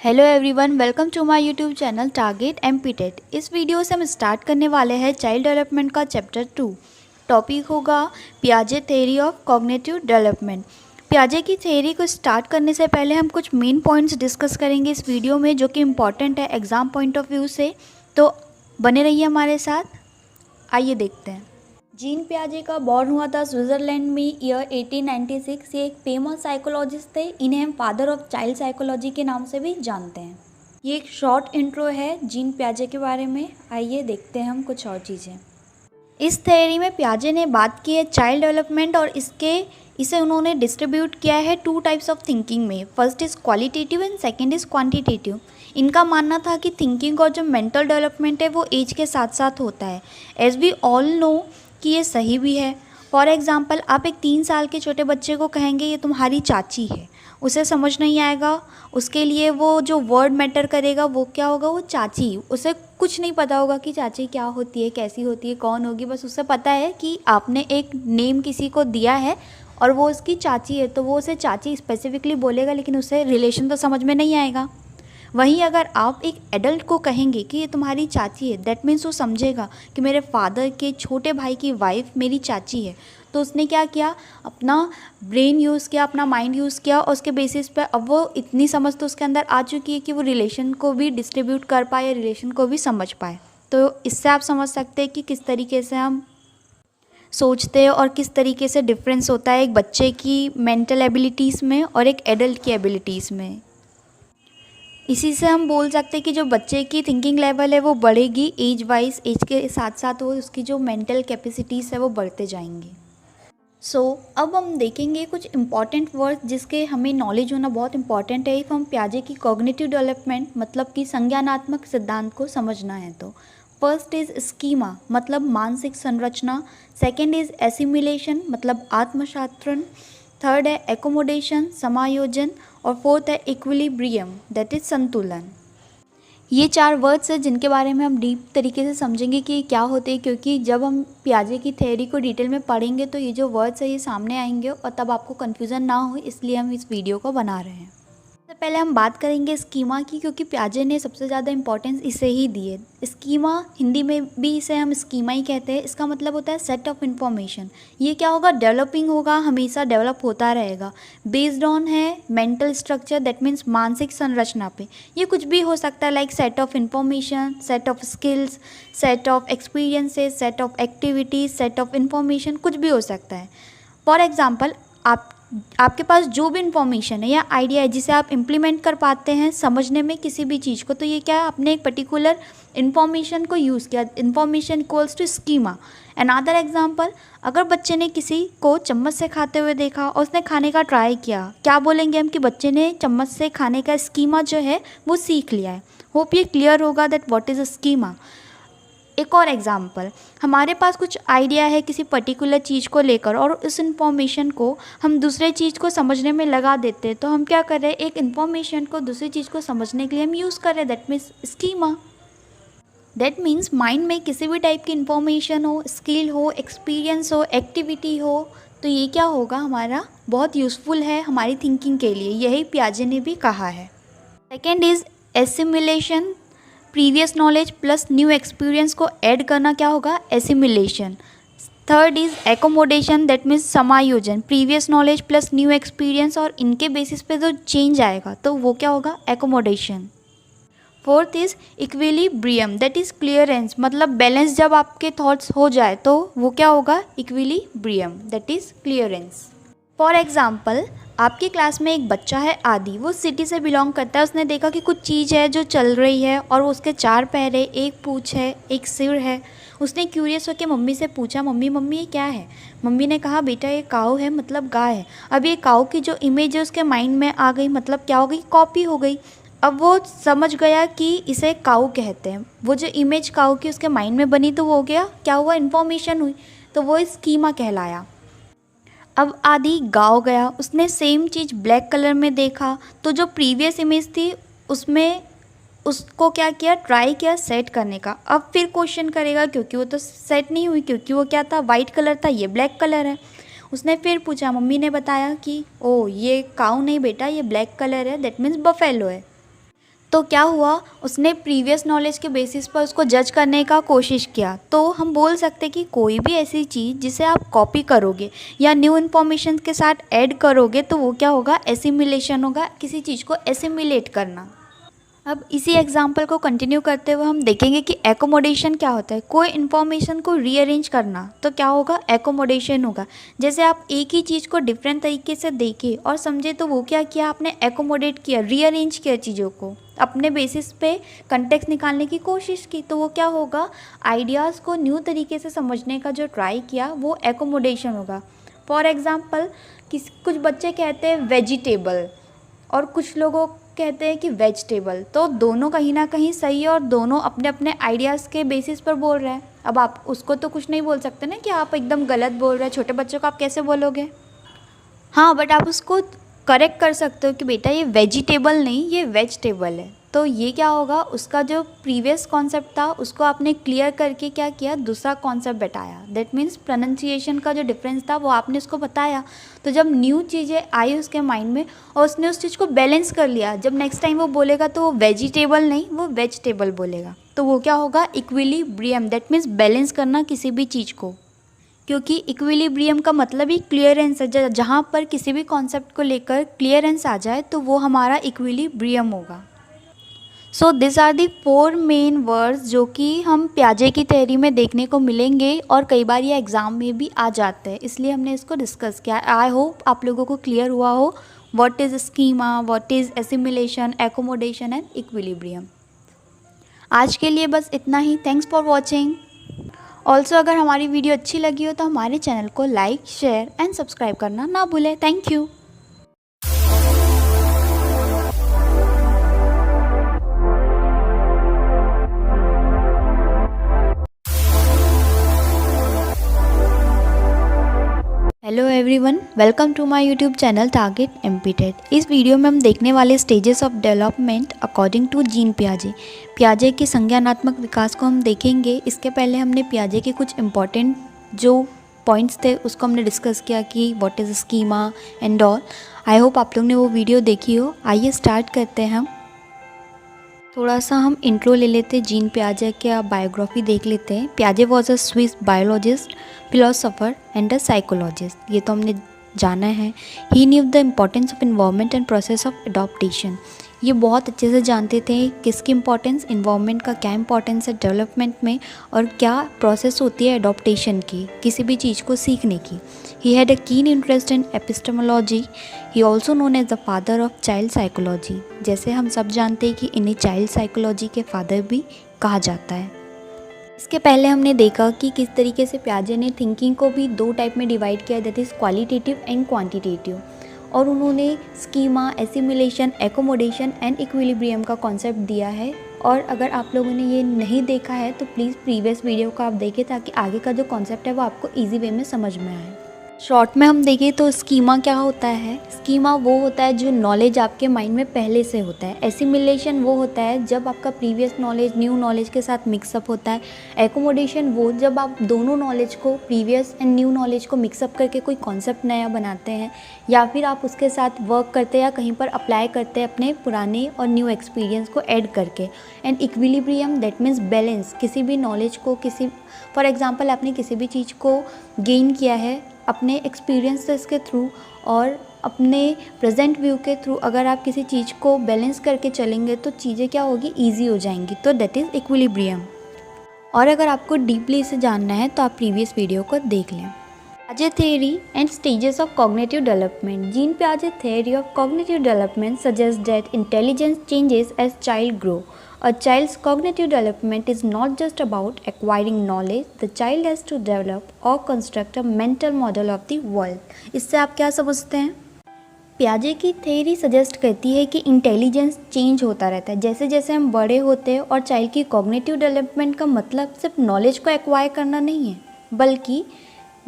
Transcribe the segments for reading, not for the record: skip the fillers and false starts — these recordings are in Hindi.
Hello everyone, welcome to my YouTube channel target MPTET. इस वीडियो से हम स्टार्ट करने वाले हैं चाइल्ड डेवलपमेंट का चैप्टर 2। टॉपिक होगा पियाजे थ्योरी ऑफ कॉग्निटिव डेवलपमेंट। पियाजे की थ्योरी को स्टार्ट करने से पहले हम कुछ मेन पॉइंट्स डिस्कस करेंगे इस वीडियो में, जो कि इम्पॉर्टेंट है एग्ज़ाम पॉइंट ऑफ व्यू से। तो बने रहिए हमारे साथ। आइए देखते हैं। जीन पियाजे का बॉर्न हुआ था स्विट्ज़रलैंड में ईयर 1896। ये एक फेमस साइकोलॉजिस्ट थे। इन्हें हम फादर ऑफ चाइल्ड साइकोलॉजी के नाम से भी जानते हैं। ये एक शॉर्ट इंट्रो है जीन पियाजे के बारे में। आइए देखते हैं हम कुछ और चीज़ें। इस थ्योरी में पियाजे ने बात की है चाइल्ड डेवलपमेंट, और इसे उन्होंने डिस्ट्रीब्यूट किया है टू टाइप्स ऑफ थिंकिंग में। First is qualitative and second is quantitative. इनका मानना था कि थिंकिंग और जो मेंटल डेवलपमेंट है वो एज के साथ साथ होता है। एज वी ऑल नो कि ये सही भी है। फॉर एग्ज़ाम्पल, आप एक 3 साल के छोटे बच्चे को कहेंगे ये तुम्हारी चाची है, उसे समझ नहीं आएगा। उसके लिए वो जो वर्ड मैटर करेगा वो क्या होगा, वो चाची। उसे कुछ नहीं पता होगा कि चाची क्या होती है, कैसी होती है, कौन होगी। बस उसे पता है कि आपने एक नेम किसी को दिया है और वो उसकी चाची है, तो वो उसे चाची स्पेसिफिकली बोलेगा, लेकिन उसे रिलेशन तो समझ में नहीं आएगा। वहीं अगर आप एक एडल्ट को कहेंगे कि ये तुम्हारी चाची है, दैट मीन्स वो समझेगा कि मेरे फादर के छोटे भाई की वाइफ मेरी चाची है। तो उसने क्या किया, अपना ब्रेन यूज़ किया, अपना माइंड यूज़ किया, और उसके बेसिस पे अब वो इतनी समझ तो उसके अंदर आ चुकी है कि वो रिलेशन को भी डिस्ट्रीब्यूट कर पाए या रिलेशन को भी समझ पाए। तो इससे आप समझ सकते हैं कि किस तरीके से हम सोचते हैं और किस तरीके से डिफरेंस होता है एक बच्चे की मेंटल एबिलिटीज़ में और एक एडल्ट की एबिलिटीज़ में। इसी से हम बोल सकते हैं कि जो बच्चे की थिंकिंग लेवल है वो बढ़ेगी एज वाइज, एज के साथ साथ वो उसकी जो मेंटल कैपेसिटीज़ है वो बढ़ते जाएंगी। अब हम देखेंगे कुछ इंपॉर्टेंट वर्ड जिसके हमें नॉलेज होना बहुत इंपॉर्टेंट है इफ़ हम पियाजे की कॉग्निटिव डेवलपमेंट मतलब कि संज्ञानात्मक सिद्धांत को समझना है। तो फर्स्ट इज़ स्कीमा मतलब मानसिक संरचना, सेकेंड इज़ एसिमिलेशन मतलब आत्मशास्त्रण, थर्ड है एकोमोडेशन समायोजन, और फोर्थ है इक्विलिब्रियम दैट इज संतुलन। ये 4 वर्ड्स हैं जिनके बारे में हम डीप तरीके से समझेंगे कि क्या होते हैं, क्योंकि जब हम पियाजे की थ्योरी को डिटेल में पढ़ेंगे तो ये जो वर्ड्स है ये सामने आएंगे और तब आपको कन्फ्यूज़न ना हो, इसलिए हम इस वीडियो को बना रहे हैं। सबसे पहले हम बात करेंगे स्कीमा की, क्योंकि पियाजे ने सबसे ज़्यादा इंपॉर्टेंस इसे ही दी है। स्कीमा हिंदी में भी इसे हम स्कीमा ही कहते हैं। इसका मतलब होता है सेट ऑफ इन्फॉर्मेशन। ये क्या होगा, डेवलपिंग होगा, हमेशा डेवलप होता रहेगा। बेस्ड ऑन है मेंटल स्ट्रक्चर, दैट मीन्स मानसिक संरचना पे। ये कुछ भी हो सकता है, like set of information, set of skills, set of experiences, set of activities, set of information, कुछ भी हो सकता है। फॉर एग्जाम्पल, आपके पास जो भी इन्फॉर्मेशन है या आइडिया है जिसे आप इम्प्लीमेंट कर पाते हैं समझने में किसी भी चीज़ को, तो ये क्या है, आपने एक पर्टिकुलर इन्फॉर्मेशन को यूज़ किया। Information equals to schema. Another example, अगर बच्चे ने किसी को चम्मच से खाते हुए देखा और उसने खाने का ट्राई किया, क्या बोलेंगे हम कि बच्चे ने चम्मच से खाने का स्कीमा जो है वो सीख लिया है। होप ये क्लियर होगा that what is a schema. एक और एग्जाम्पल, हमारे पास कुछ आइडिया है किसी पर्टिकुलर चीज़ को लेकर और उस इन्फॉर्मेशन को हम दूसरे चीज़ को समझने में लगा देते हैं। तो हम क्या कर रहे हैं, एक इन्फॉर्मेशन को दूसरी चीज़ को समझने के लिए हम यूज़ कर रहे हैं, that means schema. That means mind में किसी भी टाइप की इन्फॉर्मेशन हो, स्किल हो, एक्सपीरियंस हो, एक्टिविटी हो, तो ये क्या होगा, हमारा बहुत यूज़फुल है हमारी थिंकिंग के लिए। यही पियाजे ने भी कहा है। Second is assimilation, previous knowledge plus new experience को ऐड करना क्या होगा, assimilation. Third is accommodation, that means समायोजन, previous knowledge plus new experience और इनके बेसिस पे जो चेंज आएगा तो वो क्या होगा, accommodation. Fourth is equilibrium, that is clearance, मतलब बैलेंस जब आपके थॉट्स हो जाए तो वो क्या होगा, equilibrium that is clearance. For example, आपकी क्लास में एक बच्चा है आदि, वो सिटी से बिलोंग करता है। उसने देखा कि कुछ चीज़ है जो चल रही है और उसके 4 पैर है, एक पूँछ है, एक सिर है। उसने क्यूरियस होकर मम्मी से पूछा, मम्मी मम्मी ये क्या है। मम्मी ने कहा, बेटा ये काऊ है, मतलब गाय है। अब ये काऊ की जो इमेज है उसके माइंड में आ गई, मतलब क्या हो गई, कॉपी हो गई। अब वो समझ गया कि इसे काऊ कहते हैं। वो जो इमेज काऊ की उसके माइंड में बनी तो वो हो गया, क्या हुआ, इन्फॉर्मेशन हुई, तो वो स्कीमा कहलाया। अब आदि गाँव गया, उसने सेम चीज़ ब्लैक कलर में देखा, तो जो प्रीवियस इमेज थी उसमें उसको क्या किया, ट्राई किया सेट करने का। अब फिर क्वेश्चन करेगा क्योंकि वो तो सेट नहीं हुई, क्योंकि वो क्या था, वाइट कलर था, ये ब्लैक कलर है। उसने फिर पूछा, मम्मी ने बताया कि ओ ये काऊ नहीं बेटा, ये ब्लैक कलर है, दैट मीन्स बफेलो है। तो क्या हुआ, उसने प्रीवियस नॉलेज के बेसिस पर उसको जज करने का कोशिश किया। तो हम बोल सकते कि कोई भी ऐसी चीज़ जिसे आप कॉपी करोगे या न्यू इन्फॉर्मेशन के साथ ऐड करोगे तो वो क्या होगा, एसिमिलेशन होगा, किसी चीज़ को एसिमिलेट करना। अब इसी एग्जाम्पल को कंटिन्यू करते हुए हम देखेंगे कि एकोमोडेशन क्या होता है। कोई इन्फॉर्मेशन को रीअरेंज करना तो क्या होगा, एकोमोडेशन होगा। जैसे आप एक ही चीज़ को डिफरेंट तरीके से देखे और समझे तो वो क्या किया, आपने एकोमोडेट किया, रीअरेंज किया चीज़ों को, अपने बेसिस पे कंटेक्स्ट निकालने की कोशिश की, तो वो क्या होगा, आइडियाज़ को न्यू तरीके से समझने का जो ट्राई किया वो एकोमोडेशन होगा। फॉर एग्ज़ाम्पल कुछ बच्चे कहते हैं वेजिटेबल और कुछ लोगों कहते हैं कि वेजिटेबल, तो दोनों कहीं ना कहीं सही है और दोनों अपने अपने आइडियाज़ के बेसिस पर बोल रहे हैं। अब आप उसको तो कुछ नहीं बोल सकते ना कि आप एकदम गलत बोल रहे हैं, छोटे बच्चों को आप कैसे बोलोगे। हाँ, बट आप उसको करेक्ट कर सकते हो कि बेटा ये वेजिटेबल नहीं, ये वेजिटेबल है। तो ये क्या होगा, उसका जो प्रीवियस कॉन्सेप्ट था उसको आपने क्लियर करके क्या किया, दूसरा कॉन्सेप्ट बताया। दैट मीन्स प्रोनाउंसिएशन का जो डिफरेंस था वो आपने उसको बताया। तो जब न्यू चीज़ें आई उसके माइंड में और उसने उस चीज़ को बैलेंस कर लिया, जब नेक्स्ट टाइम वो बोलेगा तो वो वेजिटेबल नहीं, वो वेजिटेबल बोलेगा। तो वो क्या होगा, इक्विलिब्रियम। दैट मीन्स बैलेंस करना किसी भी चीज़ को, क्योंकि इक्विलिब्रियम का मतलब ही क्लियरेंस है। जहाँ पर किसी भी कॉन्सेप्ट को लेकर क्लियरेंस आ जाए तो वो हमारा इक्विलिब्रियम होगा। So this are the 4 main words जो कि हम पियाजे की थ्योरी में देखने को मिलेंगे और कई बार ये एग्ज़ाम में भी आ जाते हैं, इसलिए हमने इसको डिस्कस किया। आई होप आप लोगों को क्लियर हुआ हो what is schema, what is assimilation, accommodation and equilibrium. आज के लिए बस इतना ही। Thanks for watching. ऑल्सो अगर हमारी वीडियो अच्छी लगी हो तो हमारे चैनल को लाइक, शेयर एंड सब्सक्राइब करना ना भूलें। Thank you. Hello everyone, welcome to my YouTube channel target MPTET. इस वीडियो में हम देखने वाले stages of development according to Jean पियाजे। पियाजे के संज्ञानात्मक विकास को हम देखेंगे। इसके पहले हमने पियाजे के कुछ इंपॉर्टेंट जो पॉइंट्स थे उसको हमने डिस्कस किया कि what is schema and all. I hope आप लोग ने वो वीडियो देखी हो। आइए स्टार्ट करते हैं हम। थोड़ा सा हम इंट्रो ले लेते हैं, जीन पियाजे की बायोग्राफी देख लेते हैं। पियाजे was a Swiss biologist, philosopher and a psychologist. ये तो हमने जाना है। He knew the importance of environment and process of adaptation. ये बहुत अच्छे से जानते थे किसकी इम्पोर्टेंस, इन्वायरमेंट का क्या इम्पोर्टेंस है डेवलपमेंट में और क्या प्रोसेस होती है अडॉप्टेशन की, किसी भी चीज़ को सीखने की। ही had a keen interest in epistemology. He also known as the father of child psychology. जैसे हम सब जानते हैं कि इन्हें चाइल्ड साइकोलॉजी के फादर भी कहा जाता है। इसके पहले हमने देखा कि किस तरीके से पियाजे ने थिंकिंग को भी 2 टाइप में डिवाइड किया, that is qualitative and quantitative. और उन्होंने schema, assimilation, accommodation and equilibrium का कॉन्सेप्ट दिया है। और अगर आप लोगों ने ये नहीं देखा है तो प्लीज़ प्रीवियस वीडियो को आप देखें ताकि आगे का जो कॉन्सेप्ट है वो आपको ईजी वे में समझ में आए। शॉर्ट में हम देखें तो स्कीमा क्या होता है। स्कीमा वो होता है जो नॉलेज आपके माइंड में पहले से होता है। एसिमिलेशन वो होता है जब आपका प्रीवियस नॉलेज न्यू नॉलेज के साथ मिक्सअप होता है। एकोमोडेशन वो जब आप दोनों नॉलेज को, प्रीवियस एंड न्यू नॉलेज को मिक्सअप करके कोई कॉन्सेप्ट नया बनाते हैं या फिर आप उसके साथ वर्क करते हैं या कहीं पर अप्लाई करते हैं अपने पुराने और न्यू एक्सपीरियंस को ऐड करके। And equilibrium that means balance, किसी भी नॉलेज को, किसी फॉर एग्जांपल आपने किसी भी चीज़ को गेन किया है अपने एक्सपीरियंसेस के थ्रू और अपने प्रेजेंट व्यू के थ्रू, अगर आप किसी चीज़ को बैलेंस करके चलेंगे तो चीज़ें क्या होगी, ईजी हो जाएंगी। तो दैट इज़ इक्विलिब्रियम। और अगर आपको डीपली इसे जानना है तो आप प्रीवियस वीडियो को देख लें। पियाजे theory and stages of cognitive development. Jean Piaget theory of cognitive development suggests that intelligence changes as child grow. A child's cognitive development is not just about acquiring knowledge. The child has to develop or construct a mental model of the world. इससे आप क्या समझते हैं? पियाजे की थ्योरी सजेस्ट करती है कि इंटेलिजेंस चेंज होता रहता है जैसे जैसे हम बड़े होते हैं। और चाइल्ड की कॉग्निटिव डेवलपमेंट का मतलब सिर्फ नॉलेज को एक्वायर करना नहीं है, बल्कि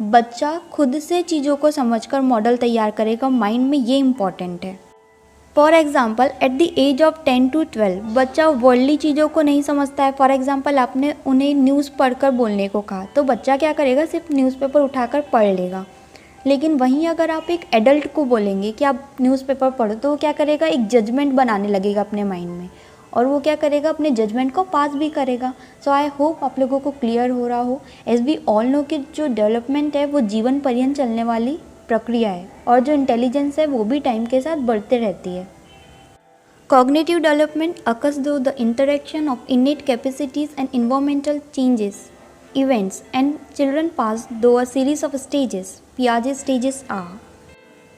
बच्चा खुद से चीज़ों को समझकर मॉडल तैयार करेगा माइंड में, ये इम्पॉर्टेंट है। For example at the age of 10 to 12 बच्चा वर्ल्डली चीज़ों को नहीं समझता है। फॉर एग्ज़ाम्पल आपने उन्हें न्यूज़ पढ़कर बोलने को कहा तो बच्चा क्या करेगा, सिर्फ न्यूज़पेपर उठाकर पढ़ लेगा। लेकिन वहीं अगर आप एक एडल्ट को बोलेंगे कि आप न्यूज़पेपर पढ़ो तो वो क्या करेगा, एक जजमेंट बनाने लगेगा अपने माइंड में और वो क्या करेगा, अपने जजमेंट को पास भी करेगा। सो आई होप आप लोगों को क्लियर हो रहा हो। एज वी ऑल नो कि जो डेवलपमेंट है वो जीवन पर्यंत चलने वाली प्रक्रिया है और जो इंटेलिजेंस है वो भी टाइम के साथ बढ़ते रहती है। Cognitive development occurs through the interaction of innate capacities and environmental changes, events, and children pass through a series of stages. Piaget stages are.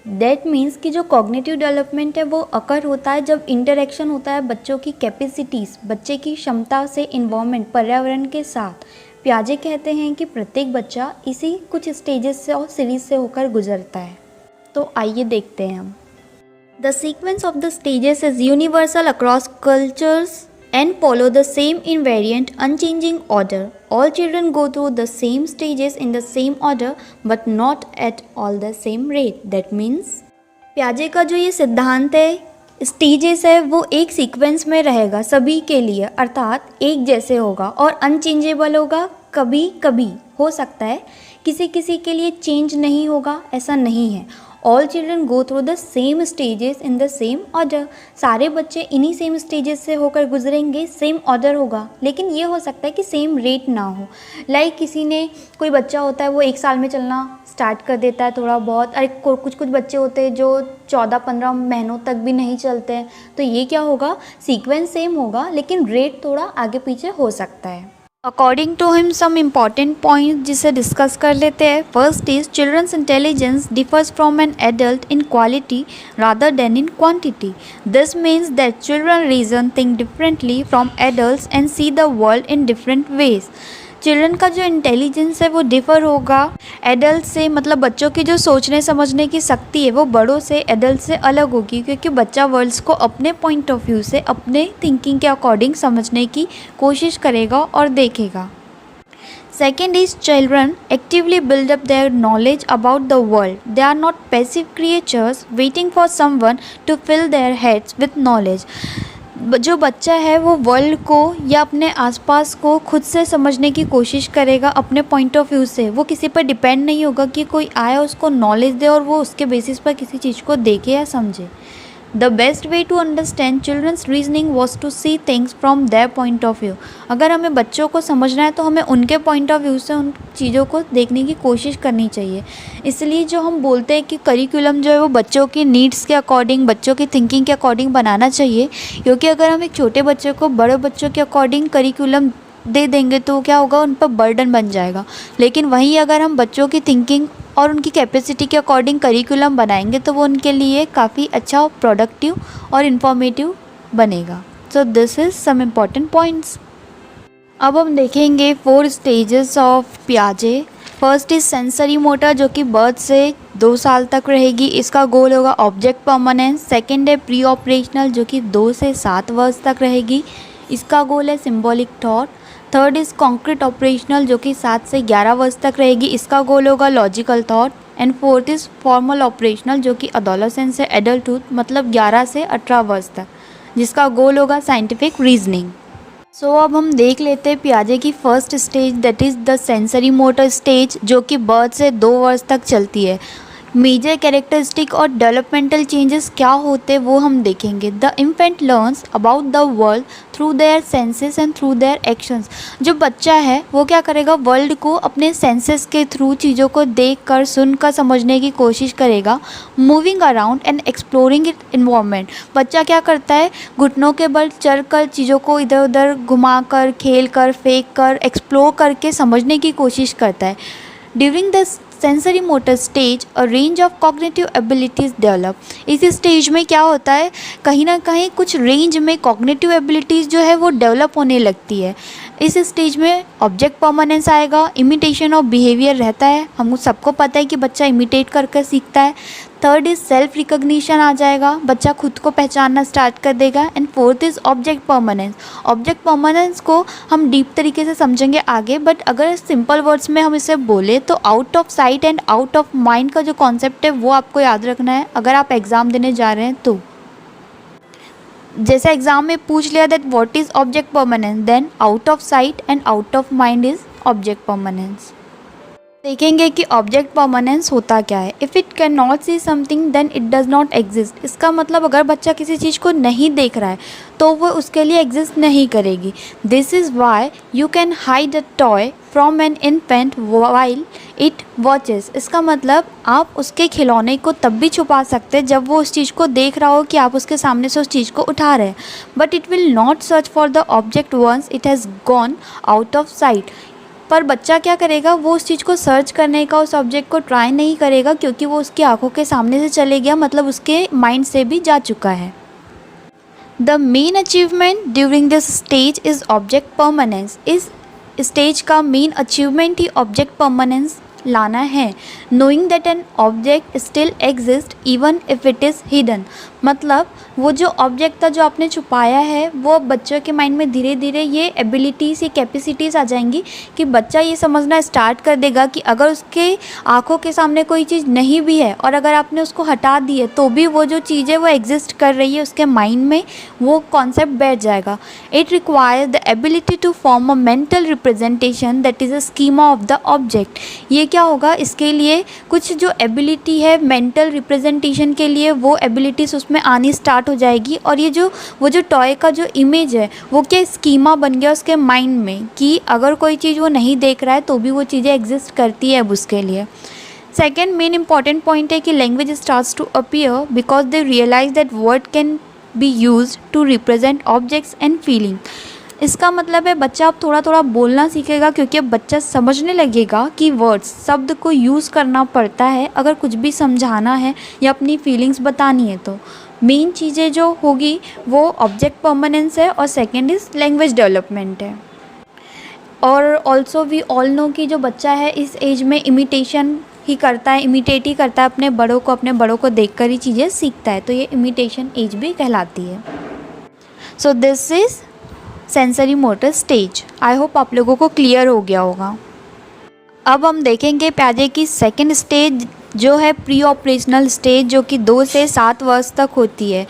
That means कि जो cognitive development है वो occur होता है जब interaction होता है बच्चों की capacities, बच्चे की क्षमता से environment, पर्यावरण के साथ। पियाजे कहते हैं कि प्रत्येक बच्चा इसी कुछ stages से और series से होकर गुजरता है। तो आइए देखते हैं हम। The sequence of the stages is universal across cultures and follow the same invariant, unchanging order. All children go through the same stages in the same order, but not at all the same rate. That means पियाजे का जो ये सिद्धांत है, स्टेजेस है, वो एक सीक्वेंस में रहेगा सभी के लिए, अर्थात एक जैसे होगा और अनचेंजेबल होगा। कभी कभी हो सकता है किसी किसी के लिए चेंज नहीं होगा, ऐसा नहीं है। All children go through the same stages in the same order. सारे बच्चे इन्हीं सेम स्टेजेस से होकर गुजरेंगे, सेम ऑर्डर होगा, लेकिन ये हो सकता है कि सेम रेट ना हो। लाइक किसी ने, कोई बच्चा होता है वो 1 साल में चलना स्टार्ट कर देता है थोड़ा बहुत, अरे कुछ कुछ बच्चे होते हैं जो 14-15 महीनों तक भी नहीं चलते हैं। तो ये क्या होगा, सीक्वेंस सेम होगा लेकिन रेट थोड़ा आगे पीछे हो सकता है। According to him some important point जिसे डिस्कस कर लेते हैं। First is children's intelligence differs from an adult in quality rather than in quantity. This means that children reason, think differently from adults and see the world in different ways. Children का जो इंटेलिजेंस है वो डिफ़र होगा एडल्ट से, मतलब बच्चों की जो सोचने समझने की शक्ति है वो बड़ों से, एडल्ट से अलग होगी, क्योंकि बच्चा वर्ल्ड्स को अपने पॉइंट ऑफ व्यू से, अपने थिंकिंग के अकॉर्डिंग समझने की कोशिश करेगा और देखेगा। Second is children actively build up their knowledge about the world. They are not passive creatures waiting for someone to fill their heads with knowledge. जो बच्चा है वो वर्ल्ड को या अपने आसपास को खुद से समझने की कोशिश करेगा अपने पॉइंट ऑफ व्यू से। वो किसी पर डिपेंड नहीं होगा कि कोई आए उसको नॉलेज दे और वो उसके बेसिस पर किसी चीज़ को देखे या समझे। The best way to understand children's reasoning was to see things from their point of view. अगर हमें बच्चों को समझना है तो हमें उनके पॉइंट ऑफ व्यू से उन चीज़ों को देखने की कोशिश करनी चाहिए। इसलिए जो हम बोलते हैं कि करिकुलम जो है वो बच्चों की नीड्स के अकॉर्डिंग, बच्चों की थिंकिंग के अकॉर्डिंग बनाना चाहिए, क्योंकि अगर हम एक छोटे बच्चे को बड़े बच्चों के अकॉर्डिंग करिकुलम दे देंगे तो क्या होगा, उन पर बर्डन बन जाएगा। लेकिन वहीं अगर हम बच्चों की थिंकिंग और उनकी कैपेसिटी के अकॉर्डिंग करिकुलम बनाएंगे तो वो उनके लिए काफ़ी अच्छा, प्रोडक्टिव और इन्फॉर्मेटिव बनेगा। So this is some important points. अब हम देखेंगे 4 स्टेजेस ऑफ पियाजे। फर्स्ट इज सेंसरी मोटर, जो कि बर्थ से 2 साल तक रहेगी। इसका गोल होगा ऑब्जेक्ट परमानेंस। सेकेंड है प्री ऑपरेशनल, जो कि 2 से 7 वर्ष तक रहेगी। इसका गोल है symbolic thought. Third is concrete operational, जो कि 7 से 11 वर्ष तक रहेगी। इसका गोल होगा logical thought. And fourth is formal operational, जो कि अडोलेसेंस से एडल्टहुड, मतलब 11 से 18 वर्ष तक, जिसका गोल होगा साइंटिफिक रीजनिंग। सो अब हम देख लेते हैं पियाजे की first stage, that is the sensory motor stage, जो कि बर्थ से 2 वर्ष तक चलती है। मेजर कैरेक्टरिस्टिक और डेवलपमेंटल चेंजेस क्या होते हैं वो हम देखेंगे। The infant learns about the world through their senses and through their actions. जो बच्चा है वो क्या करेगा, वर्ल्ड को अपने सेंसेस के थ्रू चीज़ों को देख कर, सुन कर समझने की कोशिश करेगा। Moving around and exploring it environment. बच्चा क्या करता है, घुटनों के बल चल कर चीज़ों को इधर उधर घुमा कर, खेल कर, फेंक कर, एक्सप्लोर करके समझने की कोशिश करता है। During the sensory motor stage a range of cognitive abilities develop. इस स्टेज में क्या होता है, कहीं ना कहीं कुछ रेंज में कॉग्निटिव एबिलिटीज़ जो है वो डेवलप होने लगती है। इस स्टेज में ऑब्जेक्ट परमानेंस आएगा, इमिटेशन ऑफ बिहेवियर रहता है, हमको सबको पता है कि बच्चा इमिटेट करके सीखता है। थर्ड इज़ सेल्फ रिकग्निशन आ जाएगा, बच्चा खुद को पहचानना स्टार्ट कर देगा। And fourth is object permanence. Object permanence को हम डीप तरीके से समझेंगे आगे, बट अगर सिंपल वर्ड्स में हम इसे बोले तो out of sight and out of mind का जो कॉन्सेप्ट है वो आपको याद रखना है अगर आप एग्ज़ाम देने जा रहे हैं तो। जैसे एग्ज़ाम में पूछ लिया that what is object permanence, then out of sight and out of mind is object permanence. देखेंगे कि ऑब्जेक्ट परमानेंस होता क्या है। If it can not see something then it does not exist. इसका मतलब अगर बच्चा किसी चीज़ को नहीं देख रहा है तो वो उसके लिए एग्जिस्ट नहीं करेगी। This is why you can hide a toy from an infant while it watches. इसका मतलब आप उसके खिलौने को तब भी छुपा सकते हैं जब वो उस चीज़ को देख रहा हो कि आप उसके सामने से उस चीज़ को उठा रहे हैं। But it will not search for the object once it has gone out of sight. पर बच्चा क्या करेगा, वो उस चीज़ को सर्च करने का, उस ऑब्जेक्ट को ट्राई नहीं करेगा क्योंकि वो उसकी आंखों के सामने से चले गया, मतलब उसके माइंड से भी जा चुका है। The main achievement during this stage is object permanence. इस स्टेज का मेन अचीवमेंट ही ऑब्जेक्ट परमानेंस लाना है। Knowing that an object still exist even if it is hidden. मतलब वो जो ऑब्जेक्ट था जो आपने छुपाया है, वो बच्चों के माइंड में धीरे धीरे ये एबिलिटीज़, ये कैपेसिटीज़ आ जाएंगी कि बच्चा ये समझना स्टार्ट कर देगा कि अगर उसके आँखों के सामने कोई चीज़ नहीं भी है और अगर आपने उसको हटा दी है तो भी वो जो चीज़ है वो एग्जिस्ट कर रही है, उसके माइंड में वो कॉन्सेप्ट बैठ जाएगा। It requires the ability to form a mental representation that is a schema of the object. ये क्या होगा, इसके लिए कुछ जो एबिलिटी है मेंटल रिप्रेजेंटेशन के लिए, वो एबिलिटीज़ उसमें आनी स्टार्ट हो जाएगी। और ये जो वो जो टॉय का जो इमेज है वो क्या स्कीमा बन गया उसके माइंड में कि अगर कोई चीज़ वो नहीं देख रहा है तो भी वो चीज़ें एग्जिस्ट करती है अब उसके लिए। सेकेंड मेन इंपॉर्टेंट पॉइंट है कि language starts to appear because they realise that word can be used to represent objects and feeling. इसका मतलब है बच्चा अब थोड़ा थोड़ा बोलना सीखेगा क्योंकि अब बच्चा समझने लगेगा कि वर्ड्स, शब्द को यूज़ करना पड़ता है अगर कुछ भी समझाना है या अपनी फीलिंग्स बतानी है। तो मेन चीज़ें जो होगी वो ऑब्जेक्ट परमानेंस है और सेकेंड इज़ लैंग्वेज डेवलपमेंट है। और ऑल्सो वी ऑल नो कि जो बच्चा है इस एज में इमिटेशन ही करता है, इमिटेट ही करता है अपने बड़ों को देखकर ही चीज़ें सीखता है, तो ये इमिटेशन एज भी कहलाती है। सो this is sensory motor stage. I hope आप लोगों को क्लियर हो गया होगा। अब हम देखेंगे प्याजे की सेकंड स्टेज जो है प्री ऑपरेशनल स्टेज, जो कि 2 से 7 वर्ष तक होती है।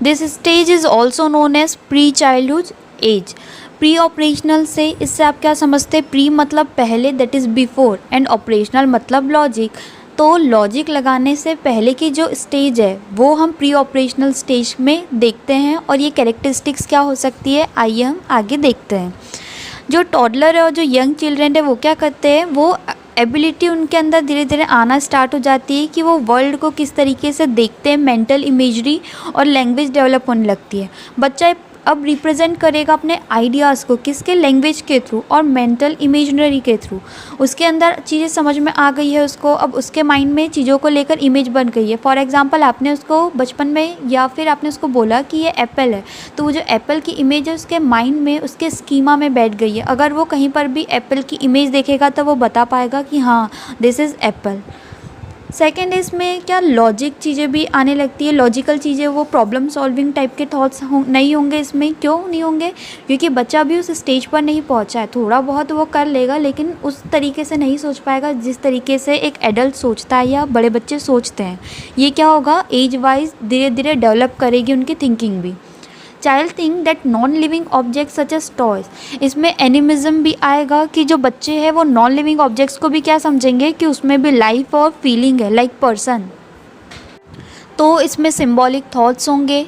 This stage is also known as pre childhood age. Pre operational से इससे आप क्या समझते हैं, प्री मतलब पहले, that is before, and operational मतलब लॉजिक। तो लॉजिक लगाने से पहले की जो स्टेज है वो हम प्री ऑपरेशनल स्टेज में देखते हैं और ये कैरेक्टरिस्टिक्स क्या हो सकती है आइए हम आगे देखते हैं। जो टॉडलर है और जो यंग चिल्ड्रेन है वो क्या करते हैं, वो एबिलिटी उनके अंदर धीरे धीरे आना स्टार्ट हो जाती है कि वो वर्ल्ड को किस तरीके से देखते हैं, मेंटल इमेजरी और लैंग्वेज डेवलप होने लगती है। बच्चा अब रिप्रेजेंट करेगा अपने आइडियाज़ को किसके, लैंग्वेज के थ्रू और मेंटल इमेजनरी के थ्रू। उसके अंदर चीज़ें समझ में आ गई है उसको, अब उसके माइंड में चीज़ों को लेकर इमेज बन गई है। फॉर एग्जांपल आपने उसको बचपन में या फिर आपने उसको बोला कि ये एप्पल है, तो वो जो एप्पल की इमेज है उसके माइंड में, उसके स्कीमा में बैठ गई है। अगर वो कहीं पर भी एप्पल की इमेज देखेगा तो वो बता पाएगा कि हाँ दिस इज़ एप्पल। सेकेंड इसमें क्या लॉजिक चीज़ें भी आने लगती है, लॉजिकल चीज़ें, वो प्रॉब्लम सॉल्विंग टाइप के थॉट्स नहीं होंगे इसमें। क्यों नहीं होंगे, क्योंकि बच्चा भी उस स्टेज पर नहीं पहुंचा है। थोड़ा बहुत वो कर लेगा लेकिन उस तरीके से नहीं सोच पाएगा जिस तरीके से एक एडल्ट सोचता है या बड़े बच्चे सोचते हैं। ये क्या होगा, एज वाइज धीरे धीरे डेवलप करेगी उनकी थिंकिंग भी। Child think that non living object such as toys. इसमें एनिमिज्म भी आएगा कि जो बच्चे हैं वो नॉन लिविंग ऑब्जेक्ट्स को भी क्या समझेंगे कि उसमें भी लाइफ और फीलिंग है, लाइक पर्सन। तो इसमें सिंबॉलिक थॉट्स होंगे,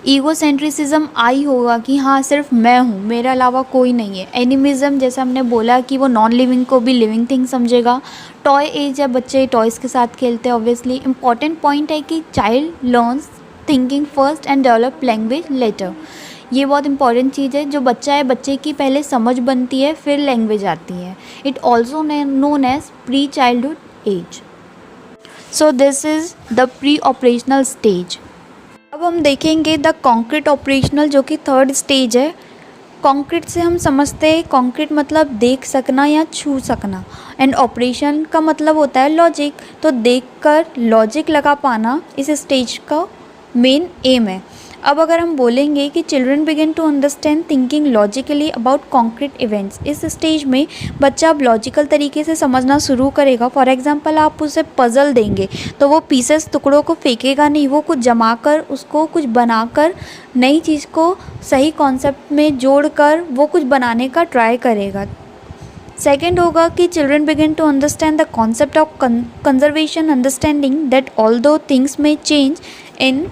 ईगोसेंट्रिसिज्म आई होगा कि हाँ सिर्फ मैं हूँ, मेरे अलावा कोई नहीं है। एनिमिज्म जैसे हमने बोला कि वो नॉन लिविंग को भी लिविंग थिंग समझेगा। टॉय एज है, बच्चे टॉयज़ के साथ खेलते हैं ऑब्वियसली। इंपॉर्टेंट पॉइंट है कि child learns thinking first and develop language later. ये बहुत इंपॉर्टेंट चीज़ है, जो बच्चा है बच्चे की पहले समझ बनती है फिर लैंग्वेज आती है। It also known as pre childhood age. So this is the pre operational stage. अब हम देखेंगे द कॉन्क्रीट ऑपरेशनल, जो कि थर्ड स्टेज है। कॉन्क्रीट से हम समझते हैं, कॉन्क्रीट मतलब देख सकना या छू सकना, एंड ऑपरेशन का मतलब होता है लॉजिक। तो देखकर लॉजिक लगा पाना इस स्टेज का मेन एम है। अब अगर हम बोलेंगे कि children begin to understand thinking logically about concrete events, इस स्टेज में बच्चा अब लॉजिकल तरीके से समझना शुरू करेगा। फॉर एग्जांपल आप उसे पज़ल देंगे तो वो पीसेस, टुकड़ों को फेंकेगा नहीं, वो कुछ जमा कर, उसको कुछ बनाकर, नई चीज़ को सही कॉन्सेप्ट में जोड़कर वो कुछ बनाने का ट्राई करेगा। सेकेंड होगा कि children begin to understand the concept of conservation, understanding that although things may change in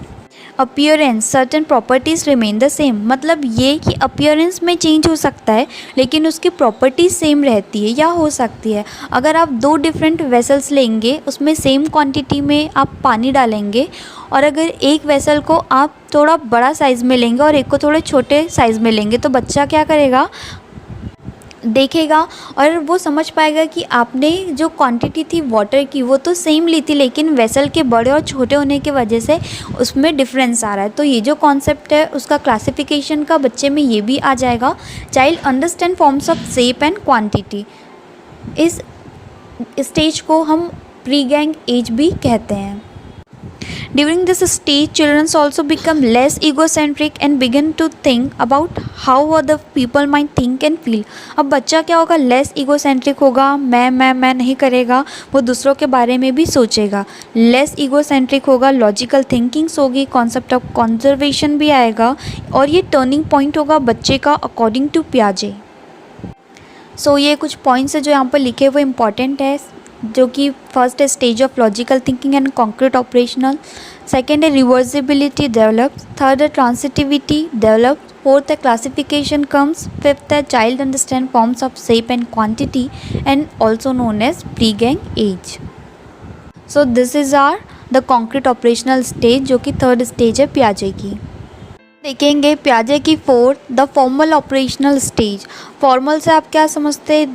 appearance certain properties remain the same. मतलब ये कि अपीयरेंस में चेंज हो सकता है लेकिन उसकी प्रॉपर्टीज़ सेम रहती है या हो सकती है। अगर आप दो डिफरेंट वेसल्स लेंगे, उसमें सेम क्वांटिटी में आप पानी डालेंगे, और अगर एक वेसल को आप थोड़ा बड़ा साइज़ में लेंगे और एक को थोड़े छोटे साइज़ में लेंगे, तो बच्चा क्या करेगा, देखेगा और वो समझ पाएगा कि आपने जो क्वांटिटी थी वाटर की वो तो सेम ली थी, लेकिन वेसल के बड़े और छोटे होने की वजह से उसमें डिफरेंस आ रहा है। तो ये जो कॉन्सेप्ट है उसका क्लासिफिकेशन का बच्चे में ये भी आ जाएगा। Child understand forms of shape and quantity. इस स्टेज को हम प्री गैंग एज भी कहते हैं। During this stage, children also become less egocentric and begin to think about how other people might think and feel. अब बच्चा क्या होगा, लेस ईगोसेंट्रिक होगा, मैं नहीं करेगा, वो दूसरों के बारे में भी सोचेगा। लेस ईगोसेंट्रिक होगा, लॉजिकल थिंकिंग्स होगी, कॉन्सेप्ट ऑफ कंजर्वेशन भी आएगा, और ये टर्निंग पॉइंट होगा बच्चे का अकॉर्डिंग टू पियाजे। सो ये कुछ पॉइंट्स है जो यहाँ पर लिखे हुए इम्पॉर्टेंट है, जो कि फर्स्ट है stage of logical thinking and concrete operational, second है रिवर्सिबिलिटी डेवलप, थर्ड है ट्रांसिटिविटी डेवलप, फोर्थ है क्लासिफिकेशन कम्स, फिफ्थ है child understand forms of shape and quantity and also known as pre gang age. So this is are the concrete operational stage, जो कि थर्ड स्टेज है पियाजे की। देखेंगे पियाजे की fourth, the formal operational stage. Formal से आप क्या समझते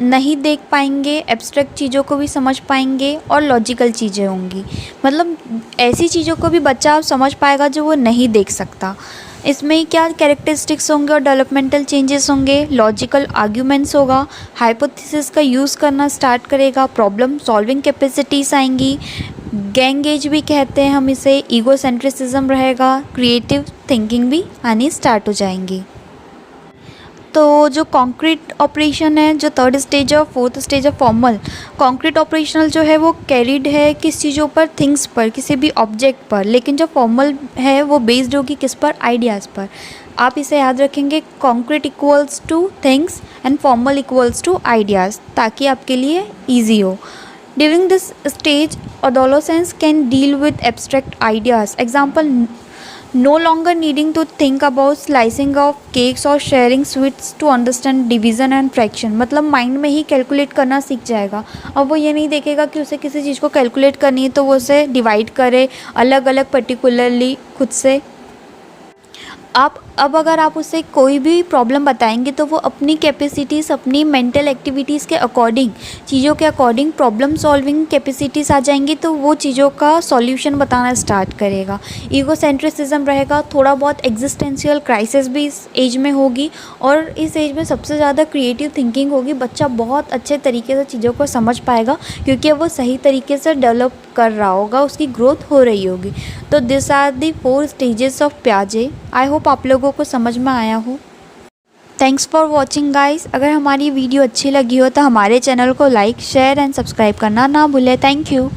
नहीं देख पाएंगे, एब्स्ट्रैक्ट चीज़ों को भी समझ पाएंगे और लॉजिकल चीज़ें होंगी। मतलब ऐसी चीज़ों को भी बच्चा समझ पाएगा जो वो नहीं देख सकता। इसमें क्या कैरेक्टरिस्टिक्स होंगे और डेवलपमेंटल चेंजेस होंगे, लॉजिकल आर्ग्यूमेंट्स होगा, हाइपोथेसिस का यूज़ करना स्टार्ट करेगा, प्रॉब्लम सॉल्विंग कैपेसिटीज़ आएंगी, गैंग एज भी कहते हैं हम इसे, ईगोसेंट्रिसिज्म रहेगा, क्रिएटिव थिंकिंग भी आनी स्टार्ट हो जाएंगी। तो जो कॉन्क्रीट ऑपरेशन है, जो थर्ड स्टेज है, फोर्थ स्टेज है फॉर्मल। कॉन्क्रीट ऑपरेशनल जो है वो कैरिड है किस चीज़ों पर, थिंग्स पर, किसी भी ऑब्जेक्ट पर, लेकिन जो फॉर्मल है वो बेस्ड होगी किस पर, आइडियाज़ पर। आप इसे याद रखेंगे, concrete equals to things and formal equals to ideas, ताकि आपके लिए ईजी हो। During this stage adolescents can deal with abstract ideas. Example, no longer needing to think about slicing of cakes or sharing sweets to understand division and fraction. मतलब माइंड में ही कैलकुलेट करना सीख जाएगा। अब वो ये नहीं देखेगा कि उसे किसी चीज़ को कैलकुलेट करनी है तो वो उसे डिवाइड करे अलग अलग पर्टिकुलरली खुद से। अब अगर आप उसे कोई भी प्रॉब्लम बताएंगे तो वो अपनी कैपेसिटीज़, अपनी मेंटल एक्टिविटीज़ के अकॉर्डिंग, चीज़ों के अकॉर्डिंग प्रॉब्लम सॉल्विंग कैपेसिटीज़ आ जाएंगी, तो वो चीज़ों का सॉल्यूशन बताना स्टार्ट करेगा। ईगोसेंट्रिसिज्म रहेगा, थोड़ा बहुत एग्जिस्टेंशियल क्राइसिस भी इस एज में होगी, और इस एज में सबसे ज़्यादा क्रिएटिव थिंकिंग होगी। बच्चा बहुत अच्छे तरीके से चीज़ों को समझ पाएगा क्योंकि वो सही तरीके से डेवलप कर रहा होगा, उसकी ग्रोथ हो रही होगी। तो this are the 4 stages of पियाजे। आई होप आप लोगों को समझ में आया हो। Thanks for watching guys. अगर हमारी वीडियो अच्छी लगी हो तो हमारे चैनल को लाइक, शेयर एंड सब्सक्राइब करना ना भूलें। Thank you.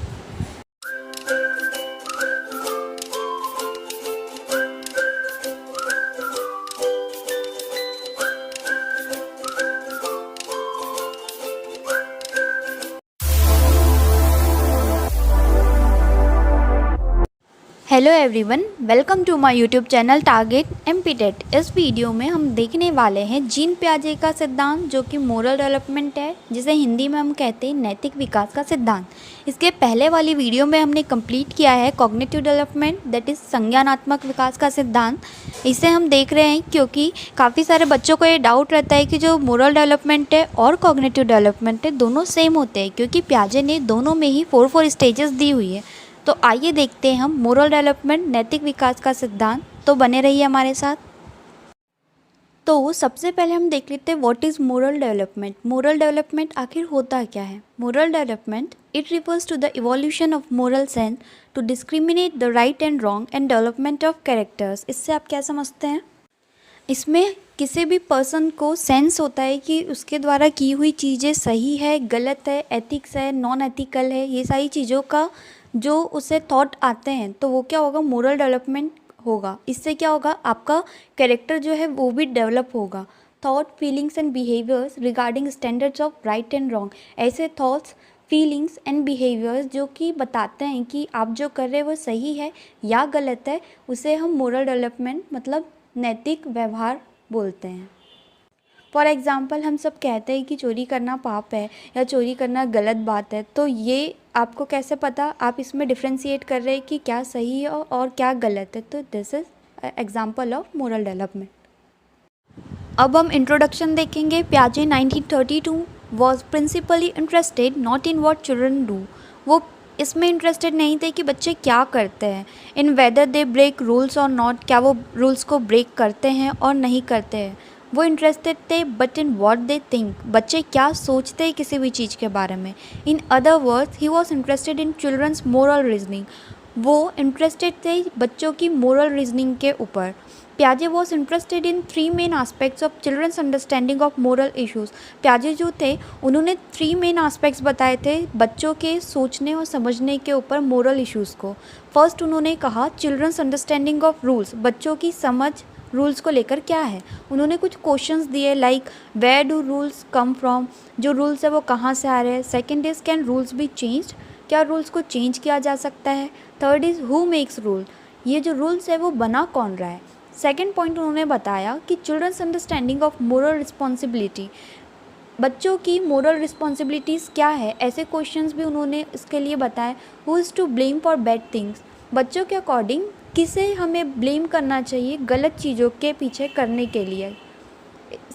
Hello everyone, welcome to my YouTube channel target MPTET. इस वीडियो में हम देखने वाले हैं जीन पियाजे का सिद्धांत, जो कि मोरल डेवलपमेंट है, जिसे हिंदी में हम कहते हैं नैतिक विकास का सिद्धांत। इसके पहले वाली वीडियो में हमने कंप्लीट किया है कॉग्निटिव डेवलपमेंट, दैट इज़ संज्ञानात्मक विकास का सिद्धांत। इसे हम देख रहे हैं क्योंकि काफ़ी सारे बच्चों को ये डाउट रहता है कि जो मोरल डेवलपमेंट है और कॉग्निटिव डेवलपमेंट है दोनों सेम होते हैं, क्योंकि पियाजे ने दोनों में ही 4 स्टेजेस दी हुई है। तो आइए देखते हैं हम मोरल डेवलपमेंट, नैतिक विकास का सिद्धांत। तो बने रहिए हमारे साथ। तो सबसे पहले हम देख लेते हैं what is moral development. Moral development आखिर होता क्या है? Moral development it refers to the evolution of moral sense to discriminate the right and wrong and development of characters. इससे आप क्या समझते हैं? इसमें किसी भी पर्सन को सेंस होता है कि उसके द्वारा की हुई चीज़ें सही है, गलत है, एथिक्स है, नॉन एथिकल है, ये सारी चीज़ों का जो उसे थॉट आते हैं, तो वो क्या होगा, मोरल डेवलपमेंट होगा। इससे क्या होगा, आपका कैरेक्टर जो है वो भी डेवलप होगा। Thought feelings and behaviours regarding standards of right and wrong. ऐसे थॉट्स फीलिंग्स एंड बिहेवियर्स जो कि बताते हैं कि आप जो कर रहे हैं वो सही है या गलत है, उसे हम मोरल डेवलपमेंट मतलब नैतिक व्यवहार बोलते हैं। फॉर एग्ज़ाम्पल हम सब कहते हैं कि चोरी करना पाप है या चोरी करना गलत बात है, तो ये आपको कैसे पता? आप इसमें डिफ्रेंशिएट कर रहे हैं कि क्या सही है और क्या गलत है। तो this is example of moral development. अब हम इंट्रोडक्शन देखेंगे। पियाजे 1932 was principally interested not in what children do. वो इसमें इंटरेस्टेड नहीं थे कि बच्चे क्या करते हैं, इन वेदर दे ब्रेक रूल्स और नॉट, क्या वो रूल्स को ब्रेक करते हैं और नहीं करते हैं। वो इंटरेस्टेड थे but in what they think, बच्चे क्या सोचते हैं किसी भी चीज़ के बारे में। In other words he was interested in children's moral reasoning. वो इंटरेस्टेड थे बच्चों की मोरल रीजनिंग के ऊपर। पियाजे was interested in 3 main aspects of children's understanding of moral issues. पियाजे जो थे उन्होंने 3 मेन आस्पेक्ट्स बताए थे बच्चों के सोचने और समझने के ऊपर मोरल इश्यूज़ को। फर्स्ट उन्होंने कहा चिल्ड्रंस अंडरस्टैंडिंग ऑफ रूल्स, बच्चों की समझ रूल्स को लेकर क्या है। उन्होंने कुछ क्वेश्चंस दिए like where do rules come from, जो रूल्स है वो कहाँ से आ रहे हैं। Second is can rules be changed, क्या रूल्स को चेंज किया जा सकता है। Third is who makes rule, ये जो रूल्स है वो बना कौन रहा है। सेकेंड पॉइंट उन्होंने बताया कि children's understanding of moral responsibility, बच्चों की मोरल रिस्पॉन्सिबिलिटीज़ क्या है, ऐसे क्वेश्चंस भी उन्होंने इसके लिए बताए। Who is to blame for bad things, बच्चों के अकॉर्डिंग किसे हमें ब्लेम करना चाहिए गलत चीज़ों के पीछे करने के लिए।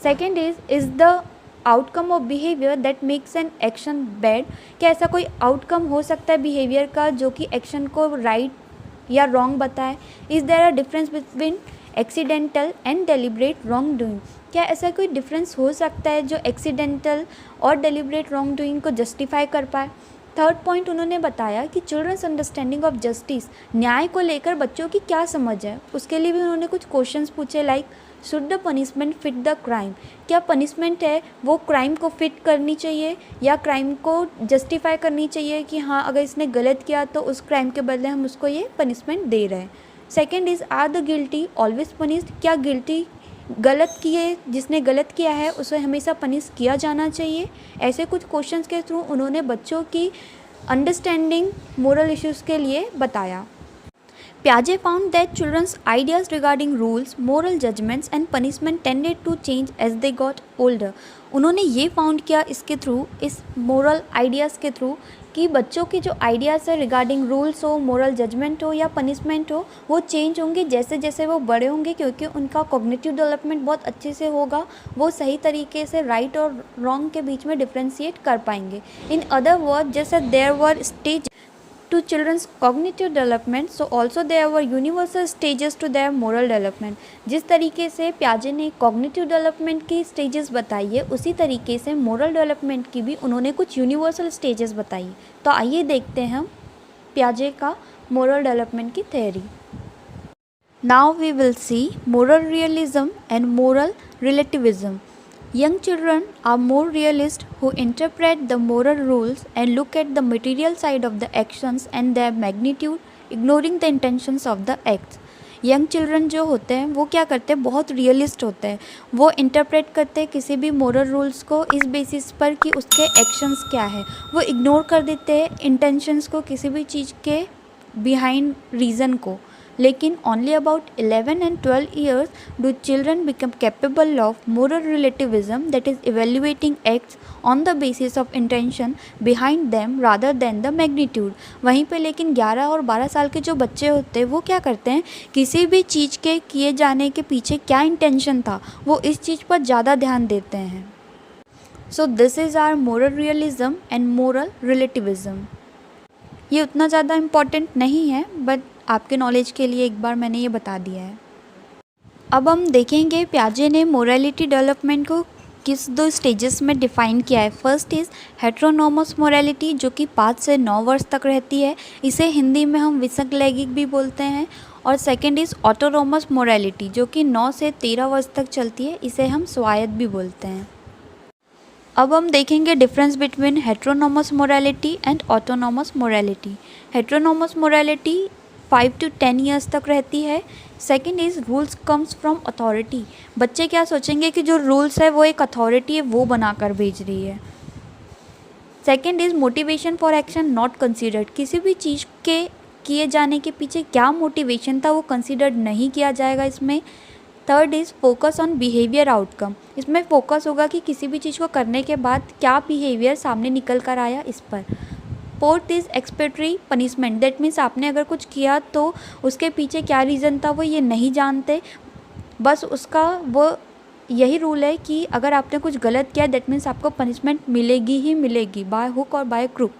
Second is the outcome of behaviour that makes an action bad, क्या ऐसा कोई आउटकम हो सकता है बिहेवियर का जो कि एक्शन को राइट या रॉन्ग बताए। Is there a difference between accidental and deliberate wrong doing, क्या ऐसा कोई डिफरेंस हो सकता है जो एक्सीडेंटल और डेलिब्रेट रॉन्ग डूइंग को जस्टिफाई कर पाए। थर्ड पॉइंट उन्होंने बताया कि चिल्ड्रंस अंडरस्टैंडिंग ऑफ जस्टिस, न्याय को लेकर बच्चों की क्या समझ है, उसके लिए भी उन्होंने कुछ क्वेश्चंस पूछे like should the punishment fit the crime, क्या पनिशमेंट है वो क्राइम को फिट करनी चाहिए या क्राइम को जस्टिफाई करनी चाहिए कि हाँ अगर इसने गलत किया तो उस क्राइम के बदले हम उसको ये पनिशमेंट दे रहे हैं। Second is are the guilty always punished, क्या गिल्टी गलत किए जिसने गलत किया है उसे हमेशा पनिश किया जाना चाहिए। ऐसे कुछ क्वेश्चंस के थ्रू उन्होंने बच्चों की अंडरस्टैंडिंग मोरल इश्यूज़ के लिए बताया। Piaget found that children's ideas regarding rules, moral judgments and punishment tended to change as they got older. उन्होंने ये फाउंड किया इसके थ्रू, इस मोरल आइडियाज़ के थ्रू, कि बच्चों की जो आइडियाज़ है रिगार्डिंग रूल्स हो, मोरल जजमेंट हो या पनिशमेंट हो, वो चेंज होंगे जैसे जैसे वो बड़े होंगे, क्योंकि उनका कॉग्निटिव डेवलपमेंट बहुत अच्छे से होगा, वो सही तरीके से राइट और रॉन्ग के बीच में डिफ्रेंशिएट कर पाएंगे। इन अदर वर्ड, जैसे there were stage to children's cognitive development, so also there were universal stages to their moral development. जिस तरीके से पियाजे ने cognitive development की stages बताई है, उसी तरीके से moral development की भी उन्होंने कुछ universal stages बताई। तो आइए देखते हैं हम पियाजे का moral development की theory. Now we will see moral realism and moral relativism. Young children are more realist who interpret the moral rules and look at the material side of the actions and their magnitude, ignoring the intentions of the acts. Young children जो होते हैं वो क्या करते हैं, बहुत रियलिस्ट होते हैं। वो इंटरप्रेट करते हैं किसी भी मोरल रूल्स को इस बेसिस पर कि उसके एक्शंस क्या है। वो इग्नोर कर देते हैं इंटेंशंस को, किसी भी चीज़ के बिहाइंड रीज़न को। लेकिन only about 11 and 12 years do children become capable of moral relativism, that is evaluating acts on the basis of intention behind them rather than the magnitude. वहीं पे लेकिन 11 और 12 साल के जो बच्चे होते हैं वो क्या करते हैं, किसी भी चीज़ के किए जाने के पीछे क्या इंटेंशन था वो इस चीज़ पर ज़्यादा ध्यान देते हैं। So this is our moral realism and moral relativism. ये उतना ज़्यादा इम्पॉर्टेंट नहीं है, बट आपके नॉलेज के लिए एक बार मैंने ये बता दिया है। अब हम देखेंगे पियाजे ने मोरालिटी डेवलपमेंट को किस 2 स्टेजेस में डिफ़ाइन किया है। फर्स्ट इज़ हेट्रोनोमस मोरालिटी, जो कि 5 से 9 वर्ष तक रहती है, इसे हिंदी में हम विसंलैंगिक भी बोलते हैं। और सेकेंड इज़ ऑटोनोमस मोरालिटी, जो कि 9 से 13 वर्ष तक चलती है, इसे हम स्वायत्त भी बोलते हैं। अब हम देखेंगे difference between heteronomous morality and autonomous morality. Heteronomous morality 5 to 10 years तक रहती है। Second is rules comes from authority, बच्चे क्या सोचेंगे कि जो रूल्स है वो एक अथॉरिटी है वो बनाकर भेज रही है। Second is motivation for action not considered, किसी भी चीज़ के किए जाने के पीछे क्या मोटिवेशन था वो कंसिडर्ड नहीं किया जाएगा इसमें। Third is focus on behaviour outcome, इसमें फोकस होगा कि किसी भी चीज़ को करने के बाद क्या बिहेवियर सामने निकल कर आया इस पर। Fourth is expiatory punishment, that means आपने अगर कुछ किया तो उसके पीछे क्या रीज़न था वो ये नहीं जानते, बस उसका वो यही रूल है कि अगर आपने कुछ गलत किया दैट मीन्स आपको पनिशमेंट मिलेगी ही मिलेगी, बाय हुक और by crook.